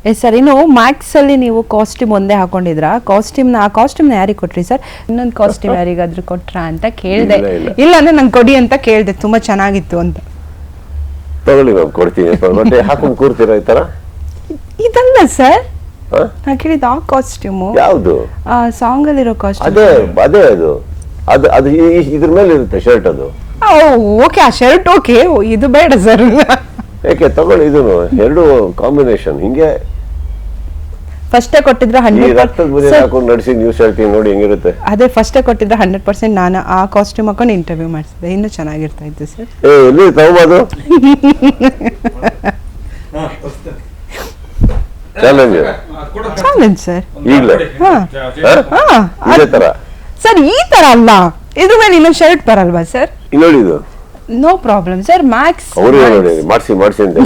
Yes sir. ಇನ್ನು Max ಅಲ್ಲಿ ನೀವು ಕಾಸ್ಟ್ಯೂಮ್ ಒಂದೇ ಹಾಕೊಂಡಿದ್ರ, ಆ ಕಾಸ್ಟ್ಯೂಮ್ನ ಯಾರಿಗೆ ಕೊಟ್ರಿ ಸರ್? ಇನ್ನೊಂದು ಕಾಸ್ಟ್ಯೂಮ್ ಯಾರಿಗಾದ್ರೂ ಕೊಟ್ರಾ ಅಂತ ಕೇಳಿದೆ. ಇಲ್ಲ ಅಂದ್ರೆ ನಂಗೆ ಕೊಡಿ ಅಂತ ಕೇಳಿದೆ, ತುಂಬಾ ಚೆನ್ನಾಗಿತ್ತು ಅಂತ. ತಗೊಳ್ಳಿ ಮ್ಯಾಮ್, ಕೊಡ್ತೀನಿ. ಬಟ್ಟೆ ಹಾಕೊಂಡು ಕೂರ್ತೀರಾ ಈ ತರ? ಇದಲ್ಲ ಸರ್, ನಾ ಕೇಳಿದ ಆ ಕಾಸ್ಟ್ಯೂಮು ಯಾವ್ದು? ಸಾಂಗ್ ಅಲ್ಲಿರೋ ಕಾಸ್ಟ್ಯೂಮ್. ಅದೇ ಅದು ಇದ್ರ ಮೇಲೆ ಇರುತ್ತೆ ಶರ್ಟ್. ಅದು ಓಕೆ, ಆ ಶರ್ಟ್ ಓಕೆ, ಇದು ಬೇಡ ಸರ್. ಯಾಕೆ ತಗೊಳ್ಳಿ, ಇದನ್ನು ಎರಡು ಕಾಂಬಿನೇಷನ್. ಹಿಂಗೆ ಫಸ್ಟೇ ಕೊಟ್ಟಿದ್ರೆ 100% ಹಾಕೊಂಡು ನಡೆಸಿ ನ್ಯೂಸ್ ಹೇಳ್ತೀನಿ ನೋಡಿ ಹೆಂಗಿರುತ್ತೆ. ಅದೇ ಫಸ್ಟೇ ಕೊಟ್ಟಿದ್ರೆ 100% ನಾನು ಆ ಕಾಸ್ಟ್ಯೂಮ್ ಹಾಕೊಂಡು ಇಂಟರ್ವ್ಯೂ ಮಾಡಿಸಿದೆ, ಇನ್ನೂ ಚೆನ್ನಾಗಿರ್ತಾ ಇತ್ತು ಸರ್. ಎಲ್ಲಿ ತಗೋಬೋದು? Challenge sir. ಈಗಲೇ ಇದೇ ತರ ಸರ್? ಈ ತರ ಅಲ್ಲ, ಇದ್ರ ಮೇಲೆ ಇನ್ನೊಂದು ಶರ್ಟ್ ಬರಲ್ವಾ ಸರ್? ನೋಡಿ, ಇದು ನೋ ಪ್ರಾಬ್ಲಮ್ ಸರ್. ಮ್ಯಾಕ್ಸ್ ಅವರು ನೋಡಿ ಮಾಡಿಸಿ ಅಂತ